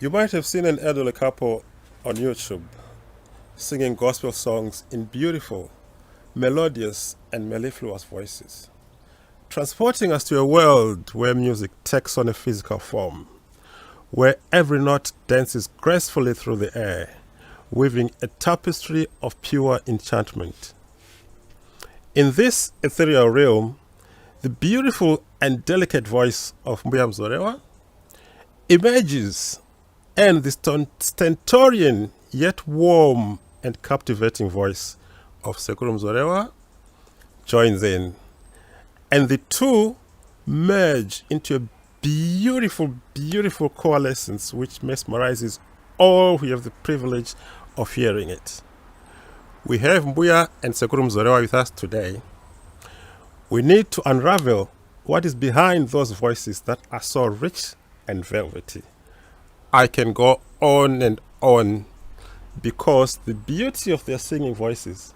You might have seen an elderly couple on YouTube singing gospel songs in beautiful, melodious, and mellifluous voices, transporting us to a world where music takes on a physical form, where every note dances gracefully through the air, weaving a tapestry of pure enchantment. In this ethereal realm, the beautiful and delicate voice of Mbuya emerges, and the stentorian yet warm and captivating voice of Sekuru joins in, and the two merge into a beautiful, beautiful coalescence which mesmerizes all who have the privilege of hearing it. We have Mbuya and Sekuru with us today. We need to unravel what is behind those voices that are so rich and velvety. I can go on and on because the beauty of their singing voices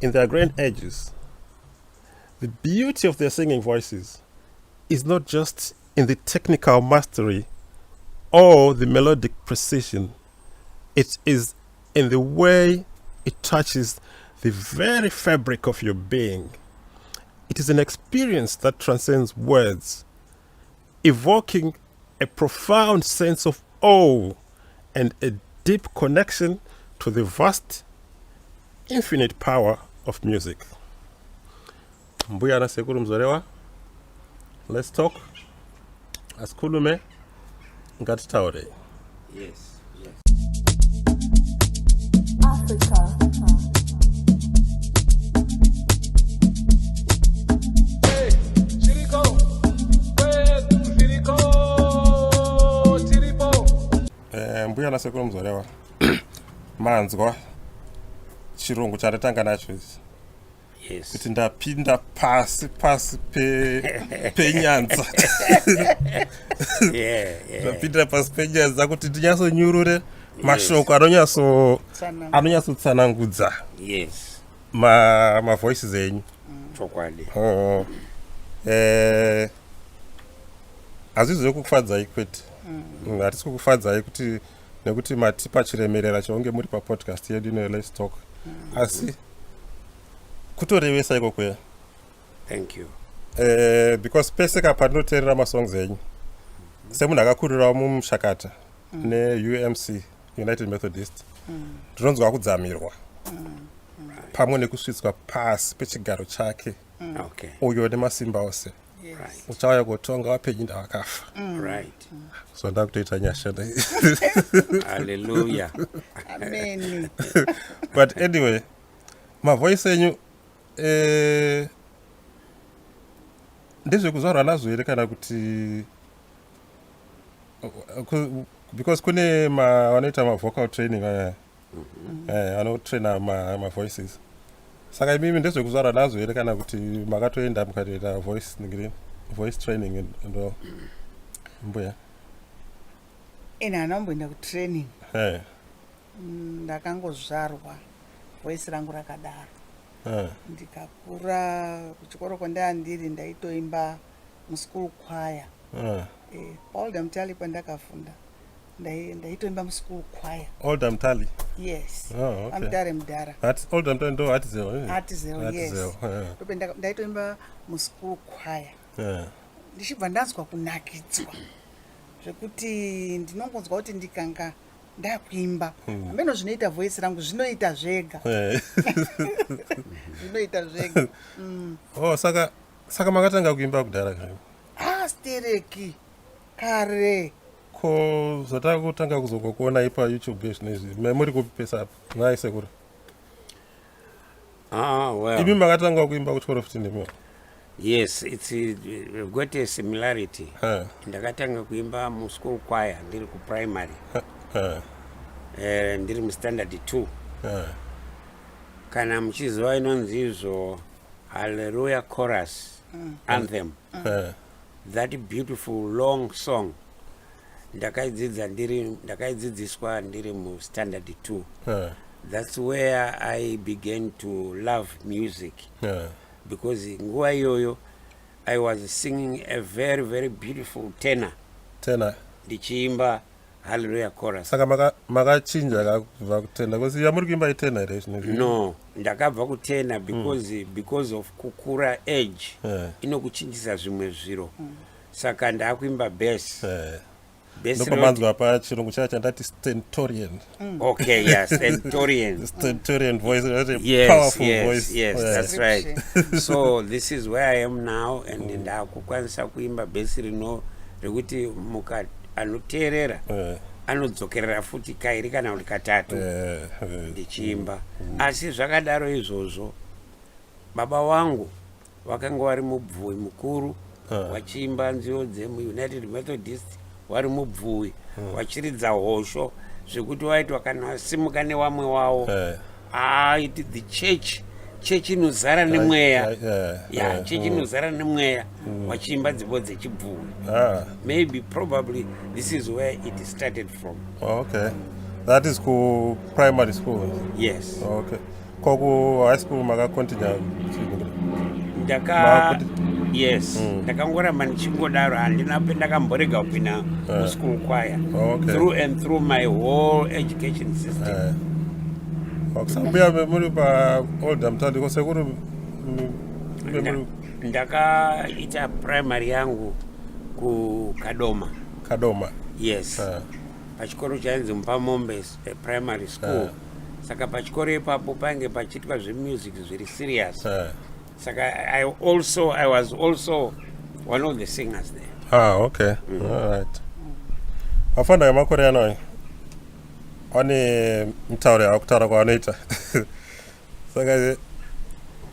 in their grand ages, the beauty of their singing voices is not just in the technical mastery or the melodic precision. It is in the way it touches the very fabric of your being. It is an experience that transcends words, evoking a profound sense of awe and a deep connection to the vast, infinite power of music. Mbuya na Sekuru Mzorewa, let's talk. Asikhulume ngatitaure. Yes, yes. Africa. Mbuya na Sekuru Mzorewa manzwa chirungu chatatanga nacho ichi. Yes. Kuti ndapinda pasi penyanza. Ndapinda pasi penyanza kuti ndinyasonyurure mashoko anonyatsotsanangudza. Yes. Ma voices enyu. Chokwadi. Azvizi kukufadzai kwete. Hatisi kukufadzai kuti nekuti matipa chiremerera chaunge muri papodcast yedu ino Let's Talk. Asi kutorevesa ikokweya. Thank you. Because peseka pandinoteerera masongs enyu semunhu akakurirawo mumushakata neUMC United Methodist ndinonzwa kudzamirwa pamwe nekusvitswa pasi pechigaro chake Okay. uyo nemasimba ose. Right. Uchauya kutonga wapenyinda wakafa. Right. So ndakutoita nyasha. Hallelujah. Amen. But anyway, my voice enyu ndezvekuzvarwa nazvo here kana kuti because kune vanoita vocal training anotraina voices. Saka imimi ndezvekuzvarwa nazvo here kana kuti makatoenda mukatoita voice training ndo Mbuya? Ina hanomboenda kutraining. Hey. Ndakangozvarwa voice rangu rakadaro. Ndikakura kuchikoro kwandandiri ndaitoimba muschool choir. Oldham Tally pandakafunda ndaitoimba muschool choir. Oldham Tally? Yes. Oh, okay. Amutare mudhara. Oldham Tally ndo Hatizelo. Hatizelo, yes. Ndaitoimba muschool choir. Ndichibva ndanzwa kunakidzwa zvekuti ndinongonzwa kuti ndikanga ndakuimba ameno zvinoita voice rangu zvinoita zvega. Zvinoita zvega. Oh, saka makatanga kuimba kudhara kare. Stereki kare. Ko zvata kutanga kuzokuona ipa YouTube zvinezvi muri kupesa apa nai Sekuru? Well. Imi makatanga kuimba kuchikoro 15 ndimo? Yes, we've got a similarity. Ndakatanga kuimba muschool choir ndiri kuprimary. Ndiri mustandard 2. Kana muchiziva inonzi izvo Hallelujah chorus anthem. That beautiful long song. Ndakaidzidziswa ndiri mustandard 2. That's where I began to love music. Because nguwa iyoyo I was singing a very, very beautiful tenor. ndichiimba hallelujah chorus. Saka makachinja kubva kutena kosi yamuri kuimba itena here zvinezvi? No, ndakabva kutena because of kukura age inokuchinjisa zvimwe zviro. Saka ndakuimba bass. Ndopamanzwa pachirungu chaya chandati stentorian. Okay, yes, stentorian. Stentorian voice, yes, powerful yes, voice. Yes, that's right. So this is where I am now, and ndakukwanisa kuimba bass rekuti anoteerera anodzokerera futi kairi kana kuti katatu ndichiimba. Asi zvakadaro izvozvo baba vangu vakanga vari mubvuwi mukuru wachiimba nziyo dzemuunited methodist, wari mubvuwi wachiridza hosho zvekuti waitwa kana wasimuka nevamwe wavo the church inozara nemweya church inozara nemweya wachiimba nziyo dzechibvuwi. Maybe probably this is where it started from. Okay, that is ku primary school? Yes. Okay. Koku high school makakontinua? Yes, ndakangoramba ndichingodaro, handina pendakamborega kupinda muschool choir through and through my whole education system. Mbuya muri pa older mtandi ko Sekuru ndakaita primary yangu ku Kadoma. Yes. Pachikoro chainzi Mpamombe primary school. Saka pachikoro ipapo pange pachitwa zvemusic zviri serious. Saka I was also one of the singers there. Okay. All right. Afanda yamakore ano ane mtaure akutara kwaanoita. Saka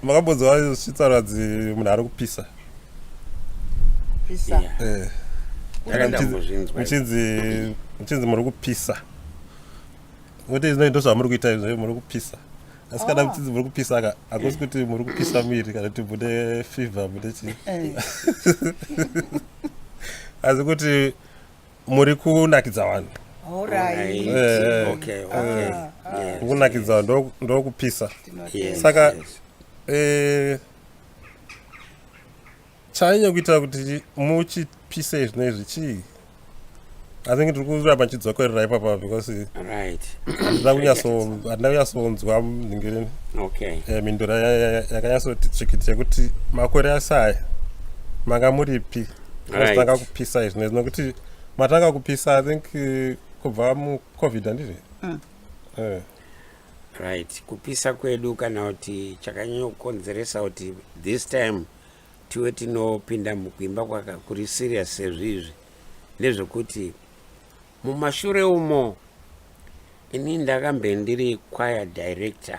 makambonzwa zvitsara munhu ari kupisa. Pisa. Muchinzi muri kupisa. Ngokuti ndo zvamuri kuita izvo muri kupisa. Asi kana muchinzi muri kupisa hakusi kuti muri kupisa miri kana kuti mune fever mune chii. Asi kuti muri kunakidza vanhu. Kunakidza vanhu ndokupisa. Saka chanyanya kuita kuti muchipise zvinezvi chii? I think ndiri kuramba ndichidzokerera ipapa because handina kunyatsonzwa mudhingirini mindura yakanyatsoti tsvikiti yekuti makore asaya manga muripi tanga kupisa izvinezvi, nokuti matanga kupisa I think kubva mucovid handizve? Right, kupisa kwedu kana kuti chakanyanya kukonzeresa kuti this time tiwe tinopinda mukuimba kuri serious sezvizvi ndezvekuti mumashure umo ini ndakambe ndiri choir director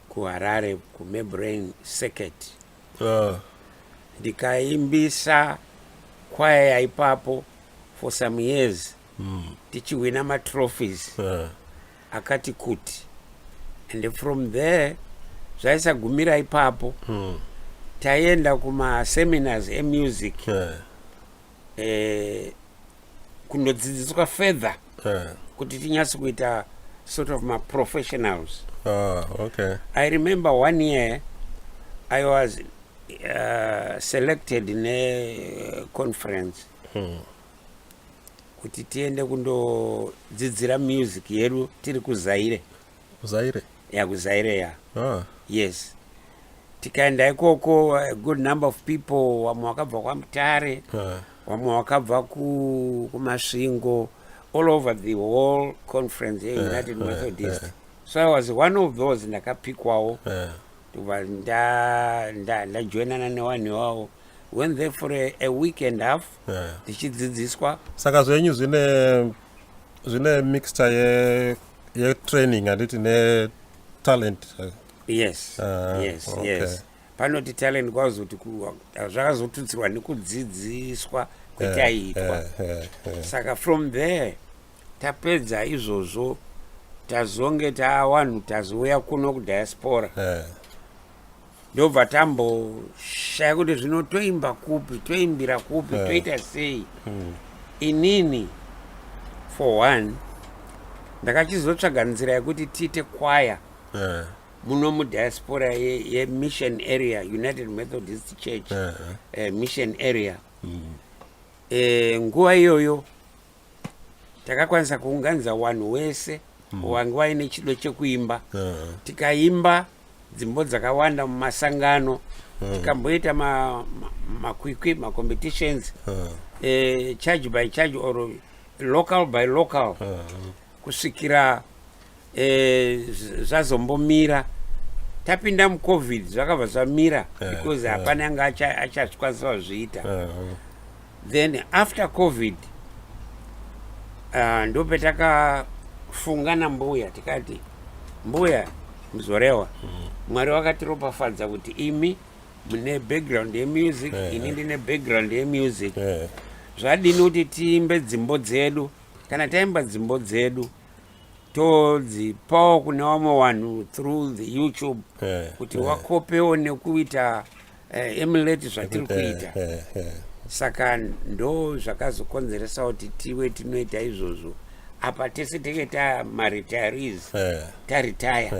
kuHarare kuMembrain Circuit. Ndikaimbisa choir yaipapo for some years tichiwina matrophies akati kuti, and from there zvaisagumira ipapo taienda kumaseminars emusic kundodzidziswa further kuti tinyatsi kuita sort of professionals. I remember one year I was selected in a conference kuti tiende kundodzidzira music yedu tiri kuZaire. kuZaire. Yes. Tikaenda ikoko a good number of people, wamwe wakabva kwaMutare, wamwe wakabva kuMasvingo, all over the whole conference here United Methodist. So I was one of those ndakapikwawo tuva ndajoinana nevanhu wavo. Went there for a week and a half tichidzidziswa. Saka zvenyu zvine mixture ye training handiti ne talent. Yes. Yes. Panoti talent kwazoti zvakazotutsirwa nekudzidziswa kwetaiitwa. Saka from there tapedza izvozvo tazonge tavanhu tazouya kuno kudiaspora. Ndobva tamboshaya kuti zvino toimba kupi, toimbira kupi, toita sei. Inini for one ndakachizotsvaga nzira yekuti tiite choir muno mudiaspora ye mission area, United Methodist Church mission area. Nguva iyoyo takakwanisa kuunganidza wanhu wese wange waine chido chekuimba tikaimba dzimbo dzakawanda mumasangano tikamboita makwikwi macompetitions charge by charge or local by local kusvikira zvazombomira tapinda mucovid zvakabva zvamira because hapana anga achazvikwanisa kuzviita then after covid ndopetakafunga naMbuya tikati Mbuya Muzorewa Mwari wakatiropafadza kuti imi mune background yemusic ini ndine background yemusic zvadini kuti tiimbe dzimbo dzedu kana taimba dzimbo dzedu todzipawo kune vamwe vanhu through the YouTube kuti wakopewo nekuita emulate zvatiri kuita saka ndo zvakazokonzeresa kuti tiwe tinoita izvozvo apa tese tenge tamaretirees taritaya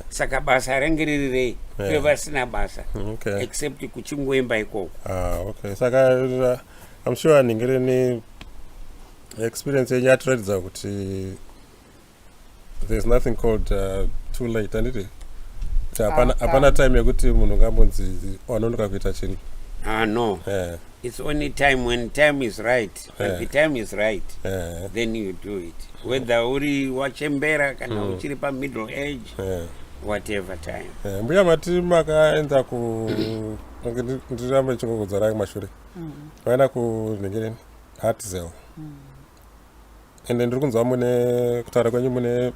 saka basa renge ririrei uye vasina basa except kuchingoimba ikoko saka I'm sure ningireni experience yenyu yatiratidza kuti there's nothing called too late anditi hapana time yekuti munhu ngambonzi wanonoka kuita chinhu no it's only time when time is right when the time is right then you do it whether uri wachembera kana uchiri pa middle age whatever time Mbuya mati makaenda ndirambe chingogodza rangu mashure vaenda kunhingireni Hartzell ende ndiri kunzwa mune kutaura kwenyu mune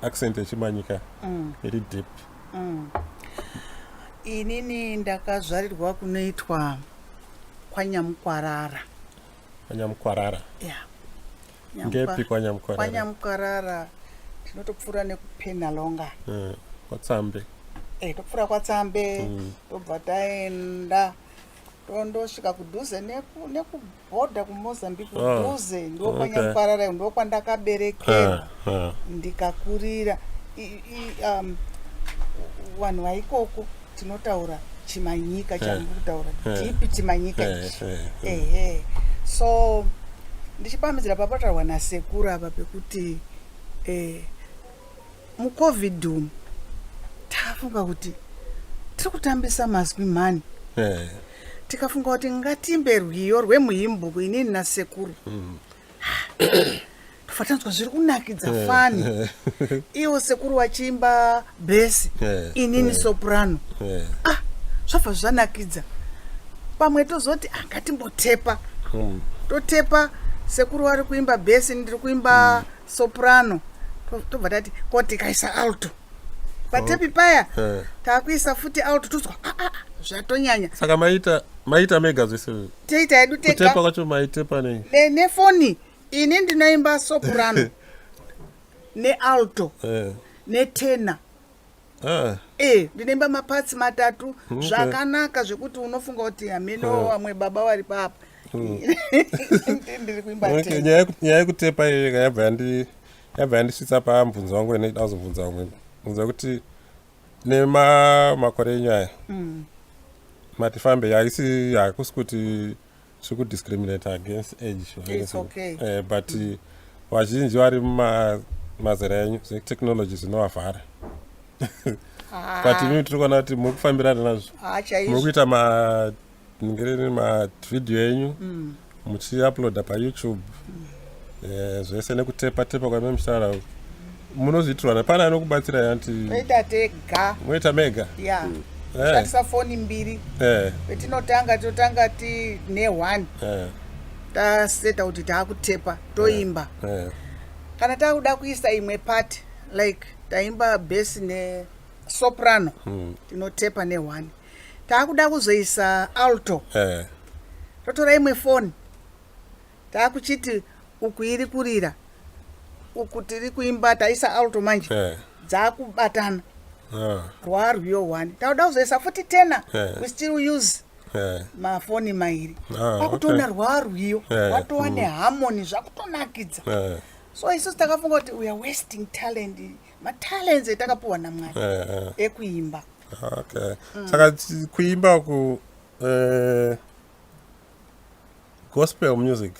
accent yechimanyika iri deep inini ndakazvarirwa kunoitwa kwaNyamukwarara ngepi kwaNyamukwarara tinotopfuura nekupenalonga kwatsambe topfuura kwatsambe tobva taenda tondosvika kudhuze nekubhodha kuMozambique kudhuze ndo kwaNyamukwarara ndo kwandakaberekerwa ndikakurira vanhu vaikoko tinotaura chimanyika changu kutaura dhipi chimanyika ichi so ndichipamhidzira papatarwa nasekuru apa pekuti mucovid umu tafunga kuti tiri kutambisa mazwi mhani tikafunga kuti ngatimbe rwiyo rwemuhimbuku inini nasekuru tofatanzwa zviri kunakidza fani iwo sekuru wachiimba bhesi inini soprano zvabva zvanakidza pamwe tozoti ngatimbotepa totepa sekuru wari kuimba bhesi ndiri kuimba soprano tobva tati ko tikaisa alto patepi paya takuisa futi alto tozwa zvatonyanya saka maita mega zvese teita hedu kutepa kwacho maitepa nefoni ini ndinoimba soprano nealto netena ndinoimba mapatsi matatu zvakanaka zvekuti unofunga kuti hameno vamwe baba vari papa ndiri kuimba nyaya yekutepa iyoyo yabva yandisvitsa pamubvunzo wangu ndazobvunza umwe bvunza kuti nemakore enyu aya matifambe hakusi kuti zviri kudiscriminate against age it's okay. But vazhinji vari mumazera enyu technology zvinovavhara but imi tiri kuona kuti muri kufambirana nazvo muri kuita mavidhiyo enyu muchiuploada paYouTube zvese nekutepa kwame muchitaura munozviitirwa pana anokubatsirai anti toita tega moita mega shandisa foni mbiri petinotanga totanga ne1 taseta kuti taakutepa toimba kana takuda kuisa imwe pati like taimba bhesi nesoprano tinotepa ne1 taakuda kuzoisa alto totora imwe foni taakuchiti uku iri kurira uku tiri kuimba taisa alto manje dzakubatana rwarwiyo 1 tauda kuzoisa futi tena we still use mafoni mairi pakutoona rwarwiyo watova neharmony zvakutonakidza so isusu takafunga kuti we are wasting talent matalents etakapuwa naMwari ekuimba saka kuimba ku gospel music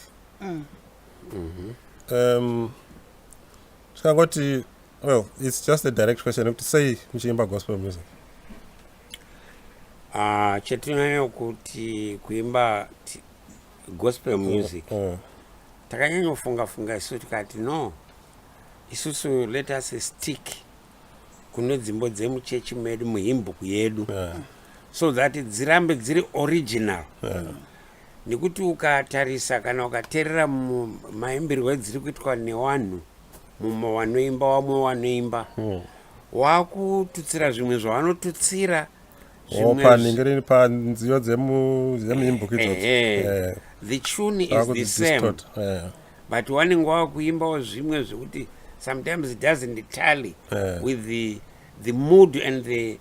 Tikangoti, well, it's just a direct question kuti sei muchiimba gospel music? Chetinayo kuti kuimba gospel music takanyanyofunga isu tikati no isusu let us stick kune dzimbo dzemuchechi medu muhimbuku yedu so that dzirambe dziri original nekuti ukatarisa kana ukateerera maimbirwo dziri kuitwa nevanhu mumwe wanoimba wamwe wanoimba wakututsira zvimwe zvavanotutsira panziyo dzemuhimbuku idzodzo. The tune is the same, but wanenge wakuimbawo zvimwe zvekuti sometimes it doesn't tally with the mood and the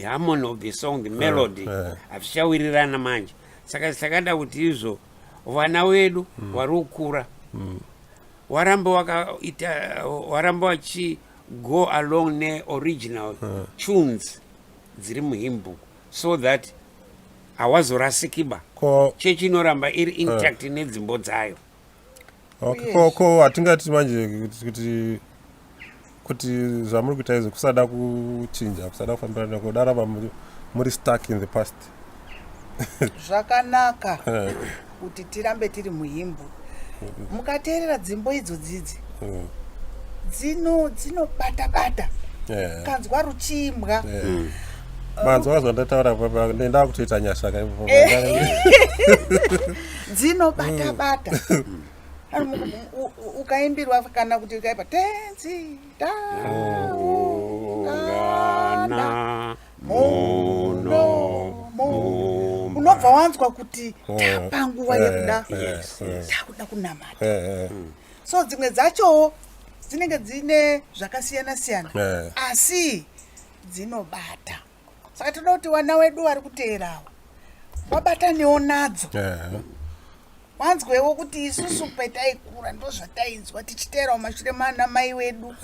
harmony of the song, the melody. Hazvichawirirana manje. Saka takada kuti izvo vana wedu vari kukura waramba vachi go along ne-original tunes dziri muhimbuku so that hawazorasikiba chechi inoramba iri intact nedzimbo dzayo. Ko hatingati manje kuti zvamuri kuita izvo kusada kuchinja, kusada kufambirana kudaramba muri stuck in the past. Zvakanaka kuti tirambe tiri muhimbuku. Mukateerera dzimbo idzo dzidzi dzinobata kanzwa ruchimbwa manzwa zvandataura papa ndenda kutoita nyasha kaipo dzinobata ukaimbirwa kana kuti ukaipa tenzi taungana unobva wanzwa kuti tapanguva yekuda takuda kunamata. So dzimwe dzacho dzinenge dzine zvakasiyana-siyana asi dzinobata. Saka toda kuti vana wedu vari kuteerawo wabatanewo nadzo, wanzwewo kuti isusu petaikura ndozvatainzwa tichiteerawo mashure mana mai wedu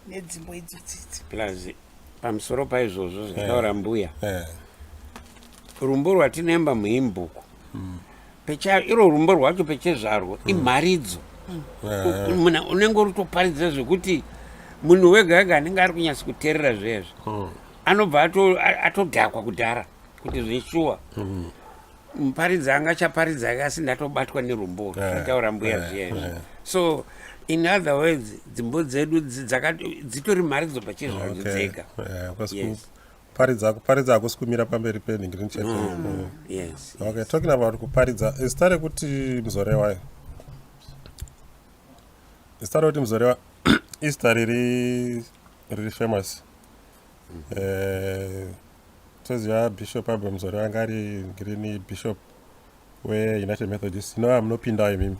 nedzimbo idzodzidzi. Plus pamusoro paizvozvo zvataura Mbuya, rumbo rwatinemba muhimbuku iro rumbo rwacho pechezvarwo imharidzo. Unenge uri kutoparidza zvekuti munhu wega wega anenge ari kunyasa kuteerera zvezvo anobva atodhakwa kudhara kuti zveshuwa muparidzi angachaparidza asi ndatobatwa nerumbo zvataura Mbuya zviya. So in other words dzimbo dzedu dzitori mharidzo pachezvaro dzega. Kuparidza hakusi kumira pamberi penhingiri chete. Okay, talking about kuparidza, isitare kuti Muzorewa Easter riri famous. Toziva Bishop Abraham Muzorewa anga ari Green Bishop we-United Methodist. Munopindawo imimi.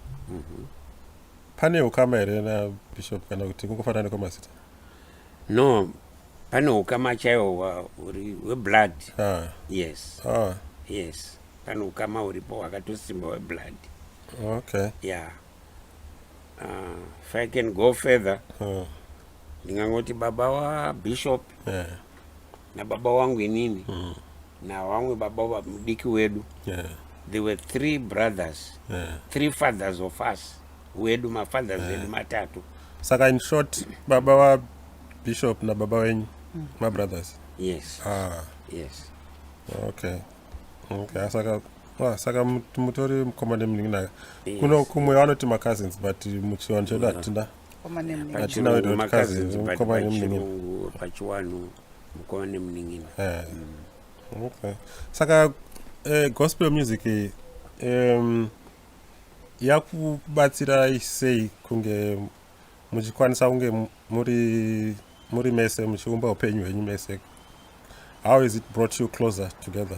Pane ukama here na Bishop kana kuti kungofanana nekomazita? No, pane ukama chaiwo weblood. Yes. Yes. Pane ukama uripo wakatosimba weblood. Okay. Yeah. If I can go further, ndingangoti baba wa Bishop na baba wangu inini na wangu baba mudiki wedu, there were 3 brothers, 3 fathers of us wedu, mafathers wedu matatu. Saka in short baba wa Bishop na baba wenyu my brothers? Yes. Yes. Okay. Saka mutori mukomane mningi kuno kumwe vanoti ma-cousins but muchiwanu chedu hatina wedu cousins mukomane mningi pachiwanu mukomane mningi. Okay. Saka gospel music yakubatsira sei kunge muchikwanisa kunge muri mese muchiumba upenyu hwenyu mese? How has it brought you closer together?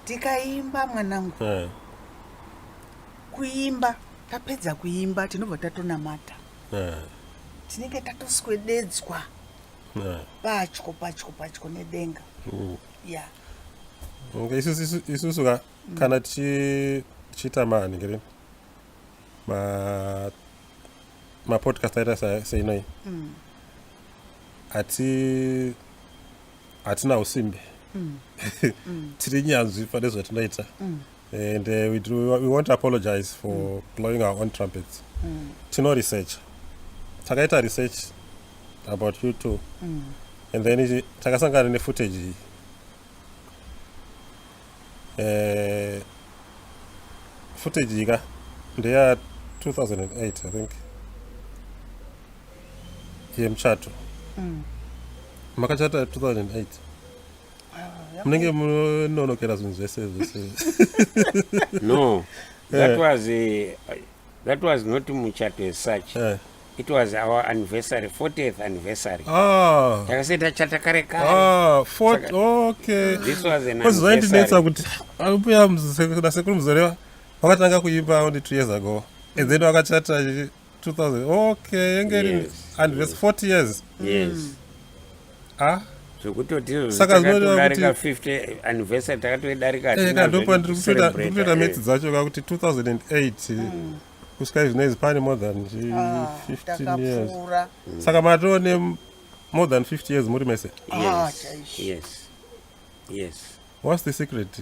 Tikaimba mwanangu, kuimba tapedza kuimba tinobva tatonamata, tinenge tatoswededzwa patyo nedenga. Isusu kana tichiita manhingiri mapodcast aita seinoi hatina usimbe tiri nyanzvi pane zvatinoita And we want to apologize for blowing our own trumpets. Tino research. Takaita research about you too. And then takasangana ne footage. Footage iga. They are 2008, I think. Mchato. Makachata 2008. Munenge munonokera zvinhu zvese. No, that was not muchato as such. It was our anniversary, 40th anniversary. Takaseta chata kare kare. Okay. This was an anniversary. Kuti abuya Sekuru Muzorewa vakatanga kuimba only 2 years ago. And then vakachata 2000. Okay, engeri anniversary 40 years. Yes. Zvekutoti Saka takadarika 50 anniversary takatodarika ndopa ndikutoita metsi dzacho kakuti 2008 kusvika zvinezvi pane more than 15 years. Saka matone more than 50 years muri mese. Yes. What's the secret?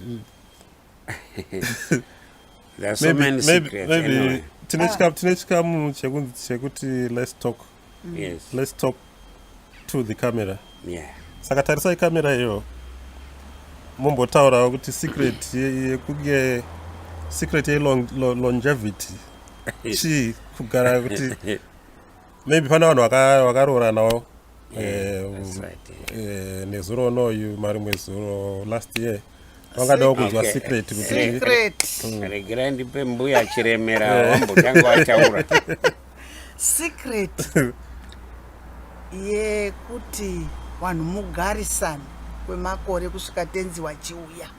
There are so many secrets. Maybe tine chikamu chekuti let's talk. Yes. Let's talk to the camera. Yeah. Saka tarisai kamera iyo mombotaurawo kuti secret yekuge secret ye longevity chi kugara kuti maybe pana vanhu vakarooranawo nezuro unoyu mari mwezuro last year vangadawo kunzwa secret kuti regerai ndipe Mbuya achiremera wambotanga wataura secret yekuti vanhu mugarisana kwemakore kusvika tenzi wachiuya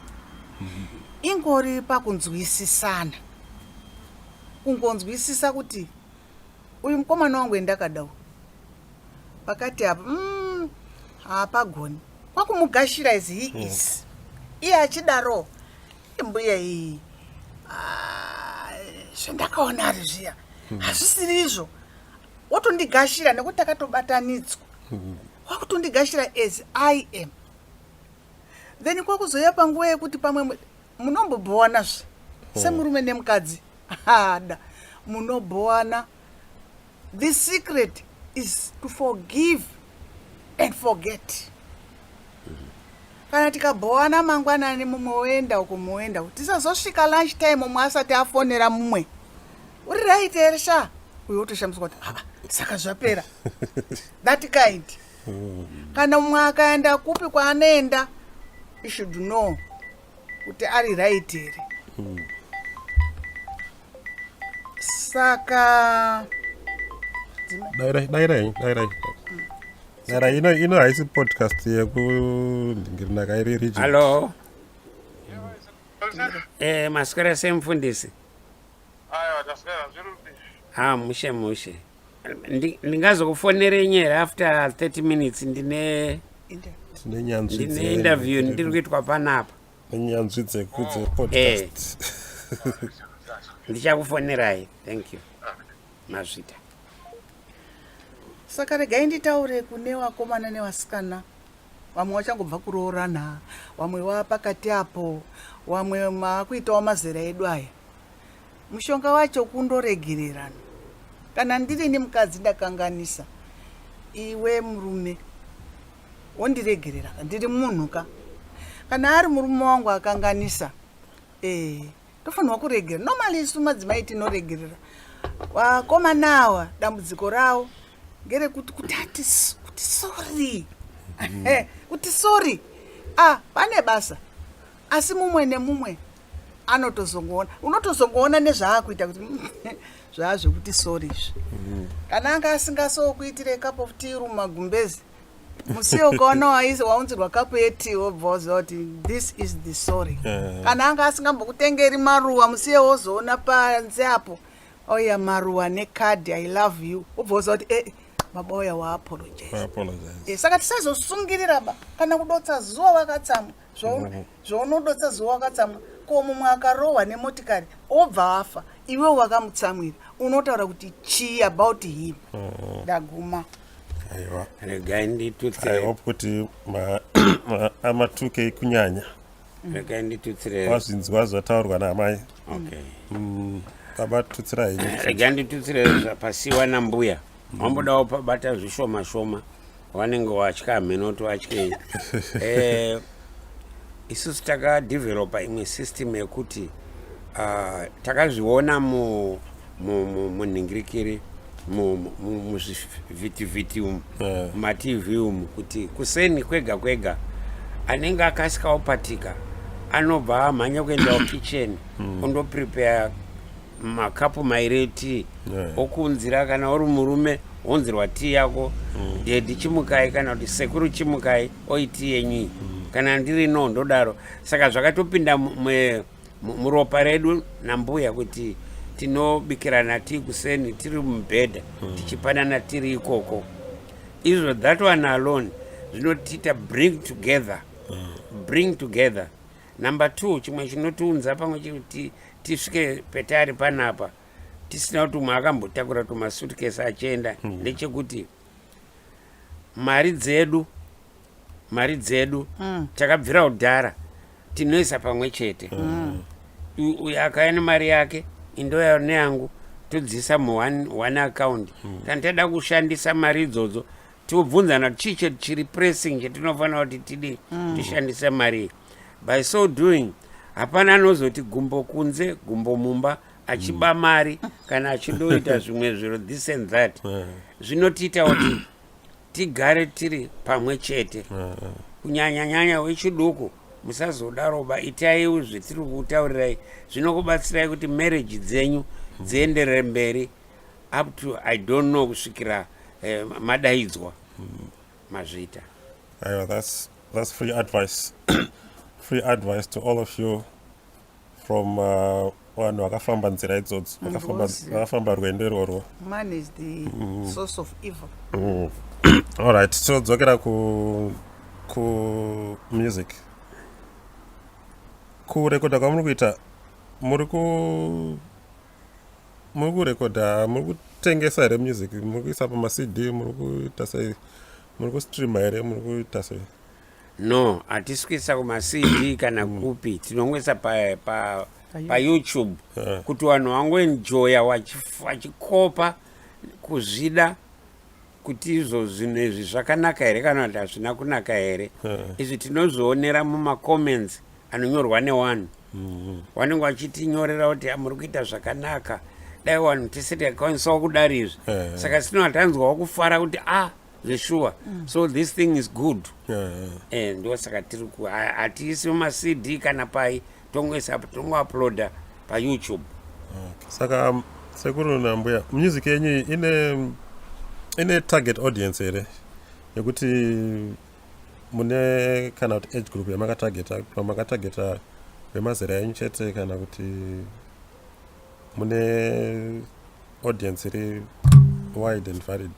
ingori pakunzwisisana, kungonzwisisa kuti uyu mukomana wangu endakadawo pakati apa hapagoni kwakumugashira as he is iye achidaro Mbuya iyi zvandakaona ari zviya hazvisiri izvo wotondigashira nekuti takatobatanidzwa wakutondigashira as I am. Then kwakuzoya panguva yekuti pamwe munombobhowana semurume nemukadzi hada munobhowana. The secret is to forgive and forget. Kana tikabhowana mangwanani mumwe woenda uko muenda tisazosvika lunch time mumwe asati afonera mumwe uri right here sha uyo otoshamiswa kuti saka zvapera that kind. Kana mumwe akaenda kupi kwaanoenda you should know kuti ari right here. Saka Daira ino haisi podcast yekuningirina iri region. Hello. Maswera semufundisi. Aiwa taswera zvirudi. Mushe. Ndingazokufonere nyera after 30 minutes ndine interview ndiri kuitwa panapa. Nyanzvi dzekudze podcast. Ndichakufonerai. Thank you. Mazvita. Saka regai nditaure kune vakomana nevasikana vamwe vachangobva kuroorana, vamwe vapakati apo, vamwe makuitawo mazera edu aya. Mushonga wacho kundoregererana. Kana ndiri nemukadzi ndakanganisa, iwe murume wondiregerera, ndiri munhuka. Kana ari murume wangu akanganisa, tofanirwa kuregerera. Normally isu madzimai tinoregerera. Vakomana ava dambudziko ravo ngere kuti sorry. Kuti sorry. Pane basa. Asi mumwe nemumwe anotozongoona. Unotozongoona nezvaakuita kuti zvazvo kuti sorry. Kana anga asingasokuitire cup of tea mumagumbezi. Musiyo ukaona waunzirwa kapu yetea wobva kuti this is the sorry. Kana anga asingambokutengeri maruwa musiyo wozoona panze apo. Oya maruwa nekadi I love you. Wobva kuti maboya wa apologize. Saka tisazosungirira ba kana kudotsa zuwa wakatsamwa. Zvounodotsa zuwa wakatsamwa. Ko mumwe akarohwa nemotikari obva afa. Iwe wakamutsamwira. Unotaura kuti chi about him. Daguma. Regai nditutse. I hope kuti ama 2K kunyanya. Regai nditutsire. Wazvinzwa zvataurwa namai. Okay. Baba tutsirai. Regai nditutsire zvapasiwa naMbuya. Wambodawo pabata zvishoma shoma. Wanenge watya mhenoto watyei. Isusu takadevelopa imwe system yekuti takazviona munhingirikiri muzvivhitivhiti umu matv umu kuti kuseni kwega kwega anenge akasikawopatika anobva amhanya kuendawo kitchen ondoprepare makapu mairi etii okunzira kana uri murume wonzerwa tii yako dedi chimukai kana kuti sekuru chimukai oiti yenyu kana ndiri no ndodaro saka zvakatopinda muropa redu naMbuya kuti tinobikirana tii kuseni tiri mubhedha tichipanana tiri ikoko izvo that one alone zvinotiita bring together. Number 2 chimwe chinotiunza pamwe chekuti tisvike petari panapa tisina kuti umwe akambotakura tumasuitcase achienda ndechekuti mari dzedu takabvira kudhara tinoisa pamwe chete. Uyu akauya nemari yake indoya neyangu todzisa one account. Kana tada kushandisa mari idzodzo tobvunzana kuti chii chiri pressing chetinofanira kuti tishandise mari. By so doing hapana anozoti gumbo kunze gumbo mumba achiba mari kana achindoita zvimwe zviro this and that. Zvinotiita kuti tigare tiri pamwe chete. Kunyanya wechiduku musazodaroba itai zvetiri kutaurirai zvinokubatsirai kuti marriage dzenyu dzienderere mberi up to I don't know kusvikira madaidzwa mazvita. That's free advice. Free advice to all of you from vanhu vakafamba nzira idzodzo vakafamba rwendo irworwo. Man is the source of evil. Alright, so dzokera ku music. Kurekodha kwamuri kuita muri kurekodha muri kutengesa here music muri kuisa pamacd muri kuita sei muri kustreama here muri kuita sei? No, hatisi kuisa kumacd kana kupi tinongoisa pa YouTube kuti vanhu vangoenjoya vachikopa kuzvida kuti izvo zvinhu izvi zvakanaka here kana kuti hazvina kunaka here. Izvi tinozvionera mumacomments anonyorwa nevanhu vanenge vachitinyorera kuti muri kuita zvakanaka dai vanhu tese takakwanisawo kudara izvi saka sino hatanzwawo kufara kuti zveshuwa so this thing is good. Ndo saka tiri hatiisi mumacd kana pai tongouploada paYouTube. Saka Sekuru naMbuya music yenyu ine target audience here yekuti mune kana kuti age group yamakatageta vemazera yenyu chete kana kuti mune audience iri wide and varied?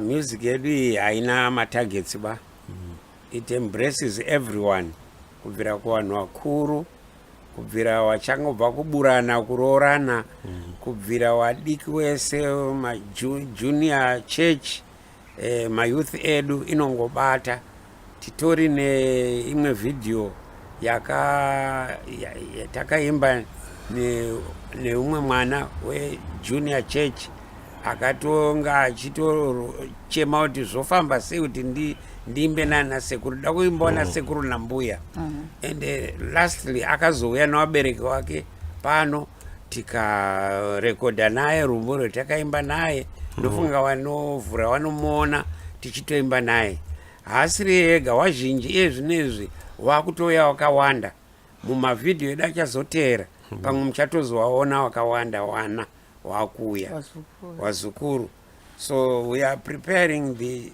Music yedu iyi haina matargets ba. It embraces everyone kubvira kuvanhu vakuru kubvira vachangobva kuburana kuroorana kubvira vadiki wese majunior church mayouth edu inongobata. Titori neimwe video takaimba neumwe mwana wejunior church akatonga achitochema kuti zvofamba sei kuti ndiimbe nana sekuru da kuimbawo nasekuru naMbuya. And lastly akazouya nevabereki wake pano tikarekodha naye rumbo rwetakaimba naye ndofunga vanovhura vanomuona tichitoimba naye. Haasiri ega wazhinji iye zvinezvi wakutoya wakawanda mumavhidhiyo edu achazoteera pamwe muchatozowaona wakawanda wana wakuya wazukuru. So we are preparing the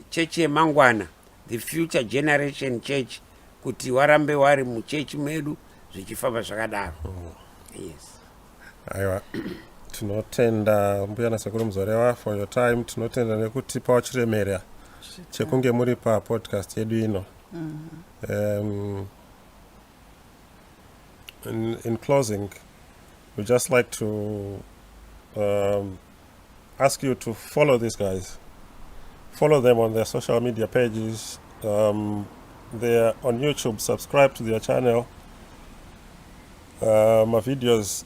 church yemangwana, the future generation church kuti warambe wari muchechi medu zvichifamba zvakadaro. Yes. Aiwa. Tinotenda Mbuya naSekuru Muzorewa for your time. Tinotenda nekutipa wachiremera chekunge muri pa podcast yedu ino. In closing, we just like to ask you to follow these guys. Follow them on their social media pages. they are on YouTube. Subscribe to their channel. My videos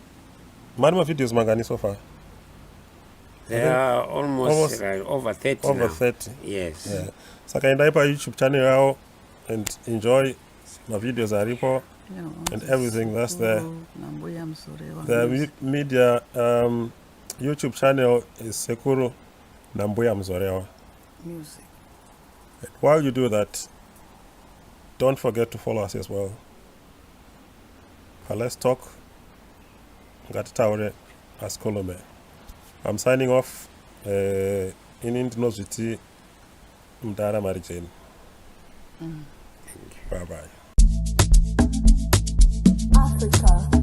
mangani so far? They are almost like over 30 over now. 30. Yes. Yeah. So can you YouTube channel out and enjoy my videos and everything that's there. The media YouTube channel is Sekuru Mbuya Muzorewa'S. Music. And while you do that, don't forget to follow us as well. Let's talk. Gatitaure Askolome. I'm signing off. In Indonesian, Mdara Marijane. Bye bye. Africa.